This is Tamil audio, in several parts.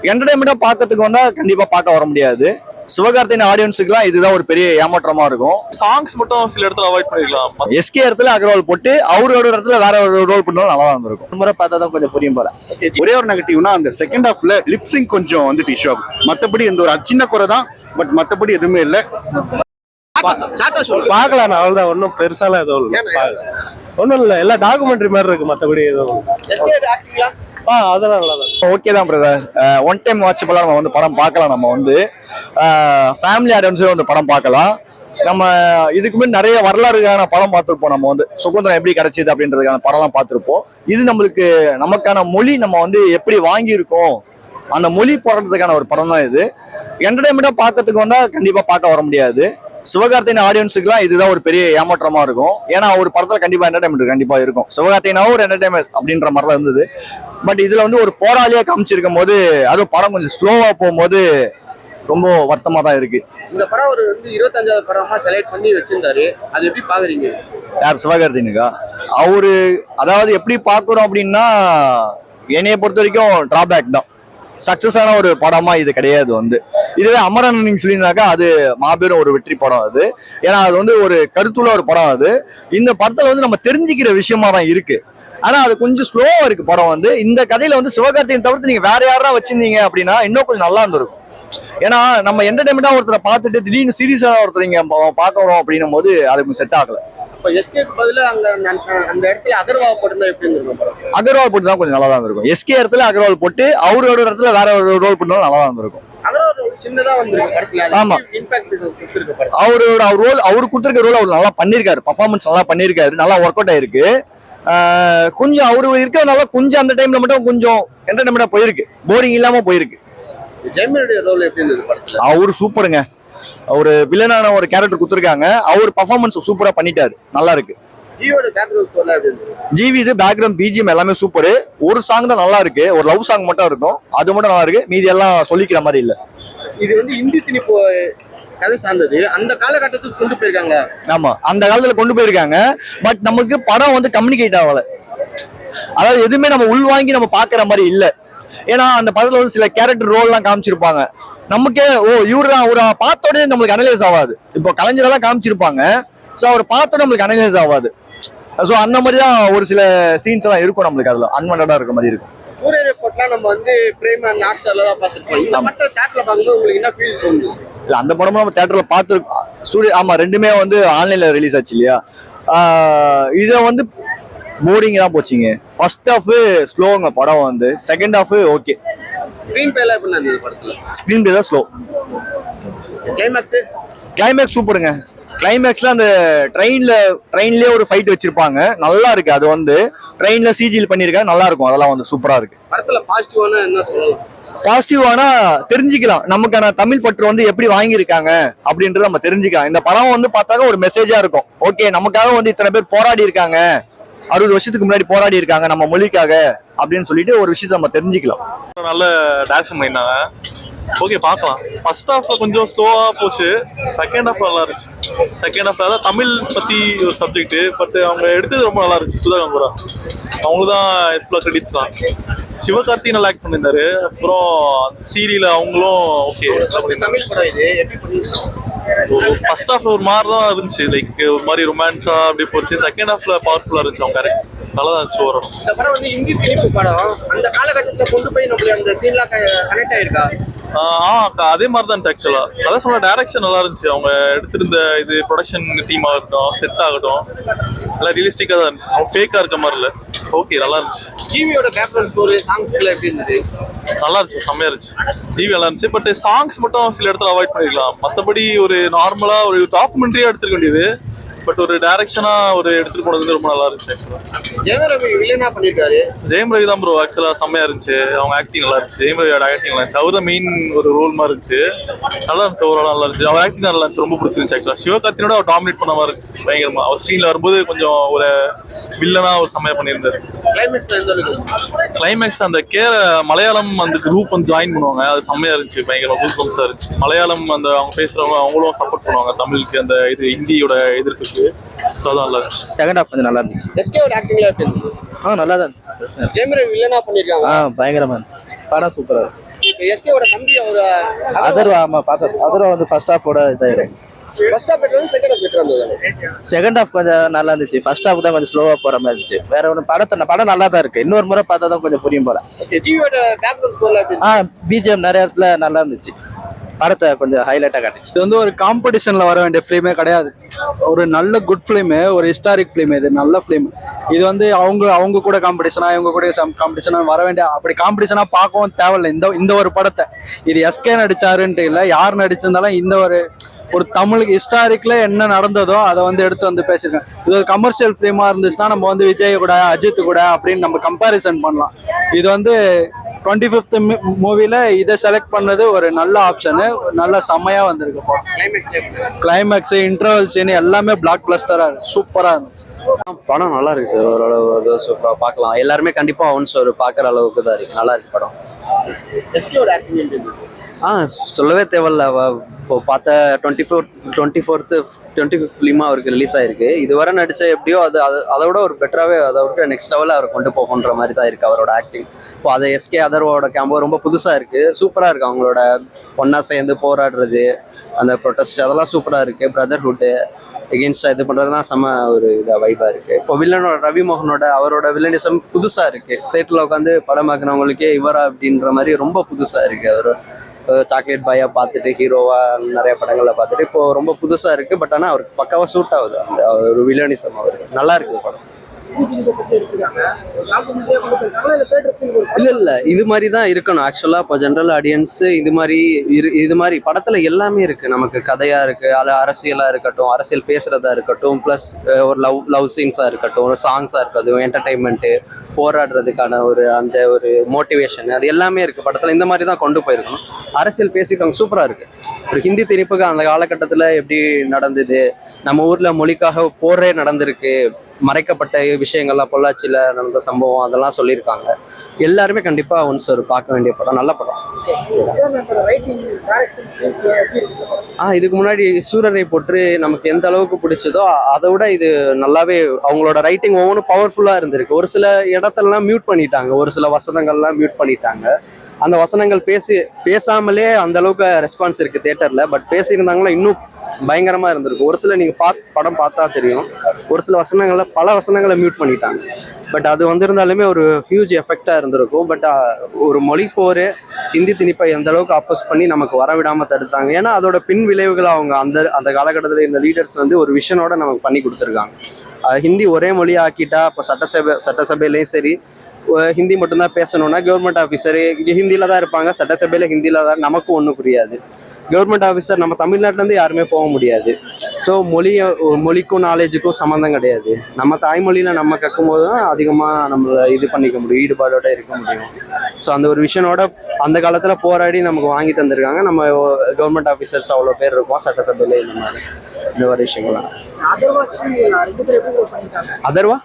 என்டர்டைன்மெண்டா பாக்கிறதுக்கு வந்தா கண்டிப்பா பார்க்க வர முடியாது. சிவகார்த்தியின் ஆடியன்ஸுக்குலாம் இதுதான் ஒரு பெரிய ஏமாற்றமா இருக்கும். சாங்ஸ் மட்டும் சில இடத்துல அவாய்ட் பண்ணிக்கலாம். எஸ்கே இடத்துல அகர்வால் போட்டு அவரோட இடத்துல வேற ஒரு ரோல் பண்ணாலும் நல்லா இருந்திருக்கும். முறை பார்த்தா தான் கொஞ்சம் புரியும் போல. ஒரே ஒரு நெகட்டிவ்னா அந்த செகண்ட் ஹாஃப்ல லிப்சிங் கொஞ்சம் வந்துட்டு இஷ்யூ ஆகும். மற்றபடி இந்த ஒரு சின்ன குறை தான், பட் மற்றபடி எதுவுமே இல்லை. பார்க்கலாம், அவ்வளவுதான். ஒன்றும் பெருசாலாம் எதுவும் இல்லை, ஒன்றும் இல்லை. எல்லாம் டாக்குமெண்ட்ரி மாதிரி இருக்கு, மற்றபடி எதுவும். அதெல்லாம் ஓகே தான் பிரதர். ஒன் டைம் வாட்சபிளா நம்ம வந்து படம் பார்க்கலாம். நம்ம வந்து ஃபேமிலி ஆடியன்ஸும் வந்து படம் பார்க்கலாம். நம்ம இதுக்கு முன்னாடி நிறைய வரலாறுக்கான படம் பார்த்துருப்போம். நம்ம வந்து சுதந்திரம் எப்படி கிடைச்சிது அப்படின்றதுக்கான படம்லாம் பார்த்துருப்போம். இது நம்மளுக்கு நமக்கான மொழி நம்ம வந்து எப்படி வாங்கியிருக்கோம், அந்த மொழி போடுறதுக்கான ஒரு படம் தான் இது. என்டர்டைன்மெண்டா பார்க்கறதுக்கு வந்தா கண்டிப்பா பார்க்க வர முடியாது. சிவகார்த்தியின் ஆடியன்ஸுக்குலாம் இதுதான் ஒரு பெரிய ஏமாற்றமா இருக்கும். ஏன்னா ஒரு படத்துல கண்டிப்பா என்டர்டைன்மெண்ட் கண்டிப்பா இருக்கும். சிவகார்த்தினாவும் ஒரு என்டர்டைன்மெண்ட் அப்படின்ற மாதிரிலாம் இருந்தது. பட் இதுல வந்து ஒரு போராளியா காமிச்சிருக்கும் போது, அதுவும் படம் கொஞ்சம் ஸ்லோவா போகும்போது ரொம்ப வருத்தமா தான் இருக்கு. இந்த படம் ஒரு 25வது படமா செலக்ட் பண்ணி வச்சிருந்தாரு, அது எப்படி பாக்குறீங்க? யார் சிவகார்த்தினுக்கா? அவரு அதாவது எப்படி பாக்குறோம் அப்படின்னா, என்னைய பொறுத்த வரைக்கும் டிராபேக் தான். சக்சஸ் ஆன ஒரு படமா இது கிடையாது. வந்து இதுவே அமரன் நீங்க சொல்லியிருந்தாக்கா அது மாபெரும் ஒரு வெற்றி படம் அது. ஏன்னா அது வந்து ஒரு கருத்துள்ள ஒரு படம் அது. இந்த படத்துல வந்து நம்ம தெரிஞ்சுக்கிற விஷயமா தான் இருக்கு. ஆனா அது கொஞ்சம் ஸ்லோவா இருக்கு படம் வந்து. இந்த கதையில வந்து சிவகார்த்தியின் தவிர்த்து நீங்க வேற யாரா வச்சிருந்தீங்க அப்படின்னா இன்னும் கொஞ்சம் நல்லா இருந்திருக்கும். ஏன்னா நம்ம என்டர்டைன்மெண்டா ஒருத்தரை பார்த்துட்டு திடீர்னு சீரியஸா ஒருத்தர் இங்க பார்க்க வரோம் அப்படின்னும் போது அதுக்கு செட் ஆகல. இப்ப எஸ்கேக்கு பதிலா அந்த இடத்துல அகர்வால் போட்டு எப்படி இருந்திருக்கும்? அகர்வால் போட்டு தான் கொஞ்சம் நல்லா தான் இருக்கும். எஸ்கே இடத்துல அகர்வால் போட்டு அவரோட இடத்துல வேற ஒரு ரோல் பண்ணாலும் நல்லா தான் இருக்கும். சின்னதா வந்திருக்கு படத்துல. ஆமா, அவரு கொடுத்திருக்க ரோல் அவர் நல்லா பண்ணிருக்காரு. பர்ஃபார்மன்ஸ் நல்லா பண்ணிருக்காரு, நல்லா ஒர்க் அவுட் ஆயிருக்கு. கொஞ்சம் அவரு இருக்கிறதுனால கொஞ்சம் அந்த டைம்ல மட்டும் கொஞ்சம் என்டர்டைன்மெண்டா போயிருக்கு, போரிங் இல்லாம போயிருக்கு. ஜெயமேனுடைய ரோல் எப்படி இருந்தது படத்துல? அவரு சூப்பருங்க. ஒரு வில்லனான ஒரு கேரக்டர் கொடுத்துருக்காங்க. அவர் பர்ஃபார்மன்ஸ் சூப்பரா பண்ணிட்டாரு, நல்லா இருக்கு. ஜிவி இது பேக்ரவுண்ட் பிஜிஎம் எல்லாமே சூப்பர். ஒரு சாங் தான் நல்லா இருக்கு, ஒரு லவ் சாங் மட்டும் இருக்கும், அது மட்டும் நல்லா இருக்கு. மீதி எல்லாம் சொல்லிக்கிற மாதிரி இல்ல. இது வந்து இந்தி திணிப்பு கதை சார்ந்தது, அந்த காலகட்டத்துக்கு கொண்டு போயிருக்காங்க. ஆமா, அந்த காலத்துல கொண்டு போயிருக்காங்க. பட் நமக்கு படம் வந்து கம்யூனிகேட் ஆகல. அதாவது எதுவுமே நம்ம உள்வாங்கி நம்ம பாக்குற மாதிரி இல்ல. ஏன்னா அந்த படத்துல வந்து சில கேரக்டர் ரோல் எல்லாம் காமிச்சிருப்பாங்க. நமக்கே இவருதான் ஒரு பார்த்தோடனே நம்மளுக்கு அனலைஸ் ஆகாது. இப்போ கலைஞரெல்லாம் காமிச்சிருப்பாங்க, ஸோ அவர் பார்த்தோட நம்மளுக்கு அனலைஸ் ஆகாது. ஸோ அந்த மாதிரி தான் ஒரு சில சீன்ஸ் எல்லாம் இருக்கும் நம்மளுக்கு, அதுல அன்வான்டா இருக்க மாதிரி இருக்கும். சூரிய ரிப்போர்ட்லாம் நம்ம வந்து பிரேம் அந்த ஆக்டர்ல தான் பார்த்துருப்போம். இந்த படத்தை தியேட்டர்ல பார்க்கும்போது உங்களுக்கு என்ன ஃபீல் தோணுது? இல்ல, அந்த படமும் நம்ம தியேட்டர்ல பார்த்துருக்கோம். சூரிய ஆமா, ரெண்டுமே வந்து ஆன்லைன்ல ரிலீஸ் ஆச்சு இல்லையா. இதை வந்து போரிங் தான் போச்சுங்க. ஃபர்ஸ்ட் ஹாஃப் ஸ்லோங்க படம் வந்து, second half okay. Screen play எப்படி இருந்தது படத்துல? ஸ்கிரீன் பிளே தான் ஸ்லோ. கிளைமேக்ஸ் சூப்பருங்க. கிளைமேக்ஸ்ல அந்த ட்ரெயின்லயே ஒரு ஃபைட் வச்சிருப்பாங்க, நல்லா இருக்கு. அது வந்து ட்ரெயின்ல சிஜியில் பண்ணிருக்காங்க, நல்லா இருக்கும். அதெல்லாம் வந்து சூப்பரா இருக்கு. படத்துல பாசிட்டிவான என்ன சொல்லலாம்? பாசிட்டிவானா தெரிஞ்சுக்கலாம், நமக்கான தமிழ் பற்று வந்து எப்படி வாங்கியிருக்காங்க அப்படின்றத நம்ம தெரிஞ்சுக்கலாம். இந்த படம் வந்து பார்த்தாக்க ஒரு மெசேஜா இருக்கும். ஓகே, நமக்காக வந்து இத்தனை பேர் போராடி இருக்காங்க, 60 வருஷத்துக்கு முன்னாடி போராடி இருக்காங்க நம்ம மொழிக்காக அப்படின்னு சொல்லிட்டு ஒரு விஷயத்தை நம்ம தெரிஞ்சுக்கலாம். நல்ல டைரக்ஷன் பண்ணிருந்தாங்க. ஓகே, பார்க்கலாம். ஃபர்ஸ்ட் ஹாஃப் கொஞ்சம் ஸ்லோவா போச்சு, செகண்ட் ஹாஃப் நல்லா இருந்துச்சு. செகண்ட் ஹாஃப் அதாவது தமிழ் பத்தி ஒரு சப்ஜெக்ட், பட் அவங்க எடுத்தது ரொம்ப நல்லா இருந்துச்சு. சுதா கங்குரா அவங்க தான் ஃபுல்லாக கிரெடிட்ஸ் தான். சிவகார்த்தி நல்லா ஆக்ட் பண்ணியிருந்தாரு. அப்புறம் ஸ்ரீரியில அவங்களும் ஓகே. தமிழ் படம் இது எப்படி பண்ணிருக்காங்க? ஃபர்ஸ்ட் ஹாஃப்ல ஒரு மாதிரி தான் இருந்துச்சு, லைக் ஒரு மாதிரி ரொமான்ஸா அப்படி போச்சு. செகண்ட் ஹாஃப்ல பவர்ஃபுல்லா இருந்துச்சு அவங்க கரெக்ட், நல்லா தான் இருந்துச்சு வரும். இந்த படம் வந்து இந்தி திணிப்பு படம், அந்த காலகட்டத்துல கொண்டு போய் நம்மளுக்கு அந்த சீன்லாம் கனெக்ட் ஆயிருக்கா? அதே மாதிரி தான் இருந்துச்சு ஆக்சுவலா. அதான் சொன்ன டைரக்ஷன் நல்லா இருந்துச்சு. அவங்க எடுத்திருந்த இது ப்ரொடக்ஷன் டீம் ஆகட்டும், செட் ஆகட்டும், எல்லாம் ரியலிஸ்டிக்கா தான் இருந்துச்சு. அவங்க ஃபேக்கா இருக்க மாதிரி இல்லை. ஓகே, நல்லா இருந்துச்சு. ஜிவியோட பேக்ரவுண்ட் ஸ்கோர் சாங்ஸ் எல்லாம் எப்படி இருந்துச்சு? நல்லா இருந்துச்சு, செம்மையா இருந்துச்சு. ஜிவி நல்லா இருந்துச்சு. பட் சாங்ஸ் மட்டும் சில இடத்துல அவாய்ட் பண்ணிருக்கலாம். மற்றபடி ஒரு நார்மலா ஒரு டாக்குமெண்ட்ரியா எடுத்துக்க வேண்டியது, பட் ஒரு டைரக்ஷனா ஒரு எடுத்துட்டு போனது ரொம்ப நல்லா இருந்துச்சு. ஜெயம் ரவி வில்லனா பண்ணிருக்காரு. ஜெயம் ரவி தான் ப்ரோ ஆக்சுவலா செம்மையா இருந்துச்சு. அவங்க ஆக்டிங் நல்லா இருந்துச்சு. ஜெயம் ரவியோட ஆக்டிங் நல்லா இருந்துச்சு. அவர் தான் மெயின் ஒரு ரோல் மாதிரி இருந்துச்சு. நல்லா இருந்துச்சு, ஓவரால் நல்லா இருந்துச்சு. அவர் ஆக்டிங் நல்லா இருந்துச்சு, ரொம்ப பிடிச்சிருந்துச்சு ஆக்சுவலா. சிவகார்த்தினோட அவர் டாமினேட் பண்ண மாதிரி இருந்துச்சு பயங்கரமா. அவர் ஸ்க்ரீன்ல வரும்போது கொஞ்சம் ஒரு வில்லனா ஒரு செம்மையா பண்ணியிருந்தாரு. கிளைமேக்ஸ் அந்த மலையாளம் அந்த குரூப் வந்து ஜாயின் பண்ணுவாங்க, அது செம்மையா இருந்துச்சு, பயங்கரமா கூஸ்பம்ஸா இருந்துச்சு. மலையாளம் அந்த அவங்க பேசுறவங்க அவங்களும் சப்போர்ட் பண்ணுவாங்க தமிழுக்கு, அந்த இது ஹிந்தியோட எதிர்ப்புக்கு. ஸோ அதான் நல்லா இருந்துச்சு. செகண்ட் ஹாஃப் கொஞ்சம் நல்லா இருந்துச்சு. எஸ்கேவோட ஆக்டிங்ல எப்படி இருந்துச்சு? நல்லா தான் இருந்துச்சு. ஜெயம் ரவி வில்லனா பண்ணிருக்காங்க. பயங்கரமா இருந்துச்சு. படம் சூப்பரா இருக்கு. எஸ்கேவோட தம்பி ஒரு அதர்வா ஆமா பார்த்தோம். அதர்வா வந்து ஃபர்ஸ்ட் ஹாஃபோட இதாயிடும். ஃபர்ஸ்ட் ஹாஃப் பெட்டர் வந்து செகண்ட் ஹாஃப் பெட்டர் இருந்தது. செகண்ட் ஹாஃப் கொஞ்சம் நல்லா இருந்துச்சு. ஃபர்ஸ்ட் ஹாஃப் தான் கொஞ்சம் ஸ்லோவா போற மாதிரி இருந்துச்சு. வேற ஒன்று படம் நல்லா தான் இருக்கு. இன்னொரு முறை பார்த்தா தான் கொஞ்சம் புரியும் போல. ஓகே, ஜியோட பேக்ரவுண்ட் ஸ்கோர்ல எப்படி? பிஜிஎம் நிறைய இடத்துல நல்லா இருந்துச்சு. படத்தை கொஞ்சம் ஹைலைட்டா காட்டுச்சு. இது வந்து ஒரு காம்படிஷன்ல வர வேண்டிய ஃபிலிமே கிடையாது. ஒரு நல்ல குட் ஃபிலிமு, ஒரு ஹிஸ்டாரிக் ஃபிலிம். இது நல்ல ஃபிலிம். இது வந்து அவங்க கூட காம்படிஷனா இவங்க கூட காம்படிஷனா வர வேண்டிய அப்படி காம்படிஷனா பார்க்கவும் தேவையில்லை. இந்த ஒரு படத்தை இது எஸ்கே நடிச்சாருன்ட்டு இல்லை, யார் நடிச்சிருந்தாலும் இந்த ஒரு தமிழுக்கு ஹிஸ்டாரிக்ல என்ன நடந்ததோ அதை வந்து எடுத்து வந்து பேசியிருக்கேன். இது ஒரு கமர்ஷியல் ஃபிலிமா இருந்துச்சுன்னா நம்ம வந்து விஜய் கூட அஜித் கூட அப்படின்னு நம்ம கம்பேரிசன் பண்ணலாம். இது வந்து 25th மூவில இதை செலக்ட் பண்ணது ஒரு நல்ல ஆப்ஷனு. நல்ல செம்மையா வந்திருக்கு படம். கிளைமேக்ஸ், இன்டர்வல் சீன் எல்லாமே பிளாக் பஸ்டரா இருக்கு. சூப்பரா இருந்துச்சு. படம் நல்லா இருக்கு சார். ஓரளவு சூப்பரா பார்க்கலாம். எல்லாருமே கண்டிப்பா ஒன்ஸ் ஒரு பார்க்குற அளவுக்கு தான் இருக்கு. நல்லா இருக்கு படம். எஸ்கேவோட ஆக்டிங் எப்படி இருந்தது? சொல்லவே தேவையில்ல. இப்போ பார்த்த 25th ஃபிலிமா அவருக்கு ரிலீஸ் ஆயிருக்கு. இதுவரை நடிச்ச எப்படியோ அதை விட ஒரு பெட்டராகவே அதை விட நெக்ஸ்ட் லெவலில் அவர் கொண்டு போகன்ற மாதிரி தான் இருக்கு அவரோட ஆக்டிங். இப்போ அதை எஸ்கே அதர்வாவோட கேம்போ ரொம்ப புதுசாக இருக்கு. சூப்பராக இருக்கு. அவங்களோட ஒன்னா சேர்ந்து போராடுறது, அந்த ப்ரொட்டஸ்ட், அதெல்லாம் சூப்பராக இருக்கு. பிரதர்ஹுட்டு எகென்ஸ்டாக இது பண்ணுறதுலாம் செம்ம ஒரு இதாக வைப்பாக இருக்குது. இப்போ வில்லனோட ரவி மோகனோட அவரோட வில்லனிசம் புதுசாக இருக்குது. தேட்டரில் உட்காந்து படம் பார்க்குறவங்களுக்கே இவரா அப்படின்ற மாதிரி ரொம்ப புதுசாக இருக்குது. அவர் சாக்லேட் பாயா பார்த்துட்டு ஹீரோவா நிறைய படங்களை பார்த்துட்டு இப்போ ரொம்ப புதுசாக இருக்குது. பட் ஆனால் அவருக்கு பக்காவாக சூட் ஆகுது அந்த ஒரு வில்லனிசம். அவருக்கு நல்லா இருக்குது படம். இல்ல இது மாதிரி தான் இருக்கணும் ஆக்சுவலா. இப்போ ஜென்ரல் ஆடியன்ஸ் இது மாதிரி படத்துல எல்லாமே இருக்கு. நமக்கு கதையா இருக்கு, அது அரசியலா இருக்கட்டும், அரசியல் பேசுறதா இருக்கட்டும், பிளஸ் ஒரு லவ் சீன்ஸா இருக்கட்டும், ஒரு சாங்ஸா இருக்கட்டும், என்டர்டைன்மெண்ட், போராடுறதுக்கான அந்த ஒரு மோட்டிவேஷன், அது எல்லாமே இருக்கு படத்துல. இந்த மாதிரி தான் கொண்டு போயிருக்கணும். அரசியல் பேசியிருக்காங்க, சூப்பரா இருக்கு. ஒரு ஹிந்தி திணிப்புக்கு அந்த காலகட்டத்துல எப்படி நடந்தது, நம்ம ஊர்ல மொழிக்காக போரே நடந்திருக்கு, மறைக்கப்பட்ட விஷயங்கள்லாம் பொள்ளாச்சியில் நடந்த சம்பவம் அதெல்லாம் சொல்லியிருக்காங்க. எல்லாருமே கண்டிப்பாக ஒன்ஸ் ஒரு பார்க்க வேண்டிய படம். நல்ல படம். இதுக்கு முன்னாடி சூரரை போட்டு நமக்கு எந்த அளவுக்கு பிடிச்சதோ அதை விட இது நல்லாவே அவங்களோட ரைட்டிங் ஒவ்வொன்றும் பவர்ஃபுல்லாக இருந்திருக்கு. ஒரு சில இடத்துலலாம் மியூட் பண்ணிட்டாங்க, ஒரு சில வசனங்கள்லாம் மியூட் பண்ணிட்டாங்க. அந்த வசனங்கள் பேசாமலே அந்த அளவுக்கு ரெஸ்பான்ஸ் இருக்கு தியேட்டர்ல. பட் பேசியிருந்தாங்கன்னா இன்னும் பயங்கரமா இருந்திருக்கும். ஒரு சில நீங்க படம் பார்த்தா தெரியும், ஒரு சில பல வசனங்களை மியூட் பண்ணிட்டாங்க. பட் அது வந்திருந்தாலுமே ஒரு ஹியூஜ் எஃபெக்டா இருந்திருக்கும். பட் ஒரு மொழி போர், ஹிந்தி திணிப்பை எந்த அளவுக்கு அப்போஸ் பண்ணி நமக்கு வரவிடாம தடுத்தாங்க. ஏன்னா அதோட பின் விளைவுகளை அவங்க அந்த காலகட்டத்தில் இந்த லீடர்ஸ் ஒரு விஷனோட நமக்கு பண்ணி கொடுத்துருக்காங்க. ஹிந்தி ஒரே மொழியா ஆக்கிட்டா இப்போ சட்டசபையிலையும் சரி ஹிந்தி மட்டும்தான் பேசணும்னா கவர்மெண்ட் ஆஃபீஸர் ஹிந்தியில தான் இருப்பாங்க, சட்டசபையில ஹிந்தியில தான், நமக்கும் ஒன்றும் புரியாது. கவர்மெண்ட் ஆஃபீஸர் நம்ம தமிழ்நாட்டிலேருந்து யாருமே போக முடியாது. ஸோ மொழிக்கும் நாலேஜுக்கும் சம்மந்தம் கிடையாது. நம்ம தாய்மொழியில நம்ம கற்கும் போது தான் அதிகமாக நம்ம இது பண்ணிக்க முடியும், ஈடுபாடோட இருக்க முடியும். ஸோ அந்த ஒரு விஷனோட அந்த காலத்தில் போராடி நமக்கு வாங்கி தந்திருக்காங்க. நம்ம கவர்மெண்ட் ஆஃபீஸர்ஸ் அவ்வளோ பேர் இருக்கோம் சட்டசபையில. இந்த மாதிரி விஷயங்கள்லாம் அதர்வா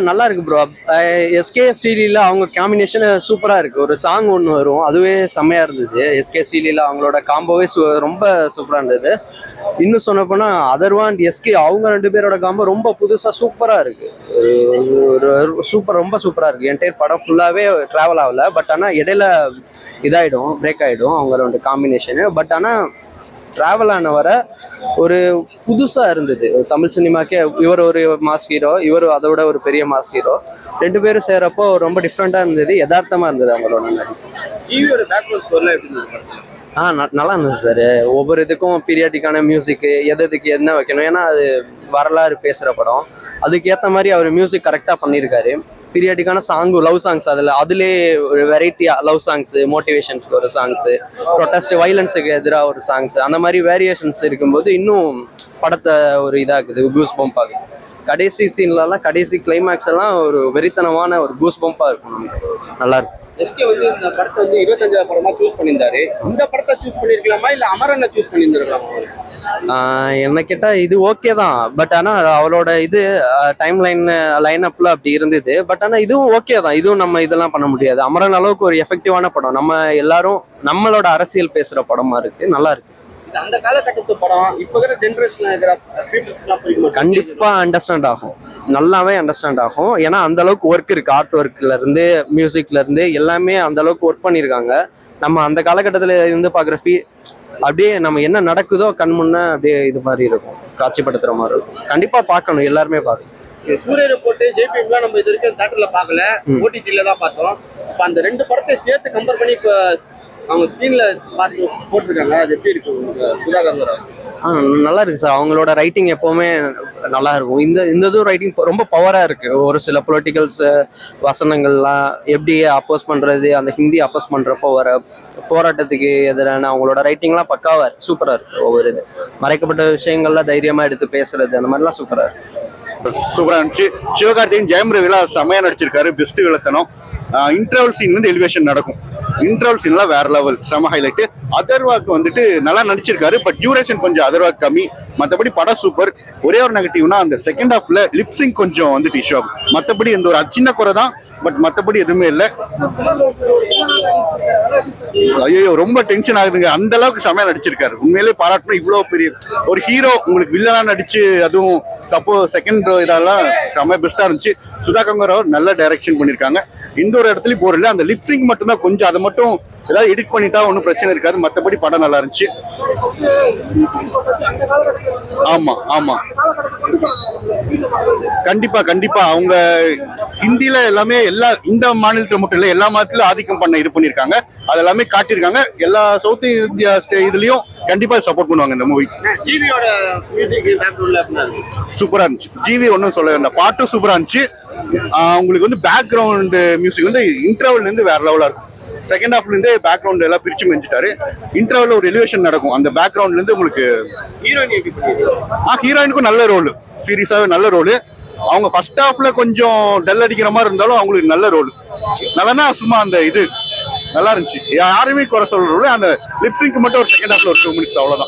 நல்லா இருக்கு ப்ரோ. எஸ்கே ஸ்டீலில் அவங்க காம்பினேஷன் சூப்பரா இருக்கு. ஒரு சாங் ஒன்று வரும், அதுவே செம்மையா இருந்தது. எஸ்கே ஸ்டீலில் அவங்களோட காம்போவே ரொம்ப சூப்பரா இருந்தது. இன்னும் சொன்ன போனா அதர்வா அண்ட் எஸ்கே அவங்க 2 பேரோட காம்போ ரொம்ப புதுசா சூப்பரா இருக்கு. ரொம்ப சூப்பரா இருக்கு. என்டையர் படம் ஃபுல்லாவே டிராவல் ஆகல. பட் ஆனா இடையில இதாயிடும், பிரேக் ஆயிடும் அவங்க 2 காம்பினேஷனு. பட் ஆனா டிராவல் ஆன வர ஒரு புதுசா இருந்தது தமிழ் சினிமாக்கே. இவர் ஒரு மாஸ் ஹீரோ, இவர் அதை விட ஒரு பெரிய மாஸ் ஹீரோ. 2 பேரும் சேரப்போ ரொம்ப டிஃப்ரெண்டா இருந்தது, யதார்த்தமா இருந்தது அவங்களோட நடிப்பு. நல்லா இருந்தது சார். ஒவ்வொரு இதுக்கும் பீரியாடிக்கான மியூசிக்கு, எதுக்கு என்ன வைக்கணும், ஏன்னா அது வரலாறு பேசுற படம். அதுக்கு ஏற்ற மாதிரி அவர் மியூசிக் கரெக்டாக பண்ணியிருக்காரு. பீரியாடிக்கான சாங்கு, லவ் சாங்ஸ், அதுலேயே ஒரு வெரைட்டியா லவ் சாங்ஸு, மோட்டிவேஷன்ஸ்க்கு ஒரு சாங்ஸு, ப்ரொட்டஸ்ட் வயலன்ஸுக்கு எதிராக ஒரு சாங்ஸ், அந்த மாதிரி வேரியேஷன்ஸ் இருக்கும்போது இன்னும் படத்தை ஒரு இதாகுது, கூஸ் பம்ப் ஆகுது. கடைசி சீன்லலாம் கடைசி கிளைமேக்ஸ் எல்லாம் ஒரு வெறித்தனமான ஒரு கூஸ் பம்பாக இருக்கும். நமக்கு நல்லா இருக்கும். எஸ்கே இந்த படத்தை 25வது படமா சூஸ் பண்ணியிருந்தாரு. இந்த படத்தை சூஸ் பண்ணிருக்கலாமா இல்ல அமரனை சூஸ் பண்ணியிருந்திருக்கலாமா? என்ன கேட்டா இது ஓகே தான். பட் ஆனா அவளோட டைம் லைன் அப்ல அப்படி இருந்தது. பட் ஆனா இதுவும் ஓகே தான். இதுவும் நம்ம இதெல்லாம் பண்ண முடியாது. அமரன் அளவுக்கு ஒரு எஃபெக்டிவான படம், நம்ம எல்லாரும் நம்மளோட அரசியல் பேசுற படமா இருக்கு, நல்லா இருக்கு. அந்த காலகட்டத்து படம் இப்ப இருக்கிற ஜெனரேஷன் கண்டிப்பா அண்டர்ஸ்டாண்ட் ஆகும். நல்லாவே அண்டர்ஸ்டாண்ட் ஆகும். ஏன்னா அந்த அளவுக்கு ஒர்க் இருக்கு, ஆர்ட் ஒர்க்ல இருந்து மியூசிக்ல இருந்து எல்லாமே அந்த அளவுக்கு ஒர்க் பண்ணியிருக்காங்க. நம்ம அந்த காலகட்டத்தில் இருந்து பார்க்குற அப்படியே நம்ம என்ன நடக்குதோ கண் முன்ன அப்படியே இது மாதிரி இருக்கும், காட்சிப்படுத்துற மாதிரி இருக்கும். கண்டிப்பா பார்க்கணும், எல்லாருமே பார்க்கணும். சூரியரை போட்டு ஜேபிஎம்லாம் நம்ம இது வரைக்கும் தியேட்டர்ல பார்க்கல, ஓடிடில தான் பார்த்தோம். அப்ப அந்த 2 படத்தை சேர்த்து கம்பேர் பண்ணி இப்ப அவங்க ஸ்கிரீன்ல பார்த்து போட்டிருக்காங்க, அது எப்படி இருக்கு உங்களுக்கு சுதாகர்? நல்லா இருக்கு சார். அவங்களோட ரைட்டிங் எப்பவுமே நல்லா இருக்கும். இந்த இதுவும் ரைட்டிங் ரொம்ப பவரா இருக்கு. ஒரு சில பொலிட்டிக்கல்ஸ் வசனங்கள்லாம் எப்படி அப்போஸ் பண்றது, அந்த ஹிந்தி அப்போஸ் பண்றப்போ வர போராட்டத்துக்கு எதிரான அவங்களோட ரைட்டிங்லாம் பக்காவா இருக்கு, சூப்பரா இருக்கு. ஒவ்வொரு இது மறைக்கப்பட்ட விஷயங்கள்லாம் தைரியமா எடுத்து பேசுறது அந்த மாதிரிலாம் சூப்பரா இருக்கு. சூப்பரா இருந்துச்சு. சிவகார்த்திகேயன் ஜெயம் ரவிலா செமையா நடிச்சிருக்காரு, பெஸ்ட் விளக்கணும். இன்டர்வல் சீன் வந்து எலிவேஷன் நடக்கும், இன்டர்வல் சீன்லாம் வேற லெவல், செம ஹைலைட். அதர்வாக்கு வந்துட்டு நல்லா நடிச்சிருக்காரு, பட் டியூரேஷன் கொஞ்சம் அதர்வாக்கு கம்மி. மற்றபடி படம் சூப்பர். ஒரே ஒரு நெகட்டிவ்னா அந்த செகண்ட் ஹாஃப்ல லிப்சிங் கொஞ்சம் வந்துட்டு இஷ்யூ ஆகும். மற்றபடி இந்த ஒரு சின்ன குறை தான், பட் மற்றபடி எதுவுமே இல்லை. ஐயோ ரொம்ப டென்ஷன் ஆகுதுங்க, அந்த அளவுக்கு செமையா நடிச்சிருக்காரு. உண்மையிலேயே பாராட்டணும். இவ்வளவு பெரிய ஒரு ஹீரோ உங்களுக்கு வில்லனா நடிச்சு, அதுவும் செகண்ட் இதெல்லாம் செம பெஸ்டா இருந்துச்சு. சுதாகர் நல்ல டைரக்ஷன் பண்ணிருக்காங்க. இந்த ஒரு இடத்துலயும் போறல, அந்த லிப்சிங் மட்டும் தான் கொஞ்சம், அதை மட்டும் ஏதாவது எடிட் பண்ணிட்டா ஒன்றும் பிரச்சனை இருக்காது. மற்றபடி படம் நல்லா இருந்துச்சு. ஆமா ஆமா கண்டிப்பா கண்டிப்பா. அவங்க ஹிந்தில எல்லாமே எல்லா இந்த மாநிலத்துல மட்டும் இல்ல, எல்லா மாநிலத்திலும் ஆதிக்கம் பண்ண இது பண்ணிருக்காங்க, அது எல்லாமே காட்டியிருக்காங்க. எல்லா சவுத் இந்தியா இதுலயும் கண்டிப்பா சப்போர்ட் பண்ணுவாங்க இந்த மூவி. ஜிவியோட மியூசிக் பேக்ரவுண்ட்ல சூப்பரா இருந்துச்சு. ஜிவி ஒன்றும் சொல்ல வேண்டாம், பாட்டும் சூப்பரா இருந்துச்சு. உங்களுக்கு வந்து பேக்ரவுண்ட் மியூசிக் வந்து இன்டர்வல்ல இருந்து வேற லெவலா இருக்கும். செகண்ட் ஹாஃப்ல இருந்தே பேக்ரவுண்ட் எல்லாம் பிரிச்சு மெஞ்சிட்டாரு. இன்டர்வல்ல ஒரு எலிவேஷன் நடக்கும், அந்த பேக்ரவுண்ட்ல இருந்து உங்களுக்கு ஹீரோயினுக்கும் நல்ல ரோல், சீரியஸாவே நல்ல ரோல். அவங்க ஃபர்ஸ்ட் ஹாஃப்ல கொஞ்சம் டல் அடிக்கிற மாதிரி இருந்தாலும் அவங்களுக்கு நல்ல ரோல். நல்லனா சும்மா அந்த இது நல்லா இருந்துச்சு, யாருமே குறை சொல்ற ரோல். அந்த லிப்சிங்க்கு மட்டும் ஒரு செகண்ட் ஹாஃப்ல ஒரு 2 minutes அவ்வளவுதான்.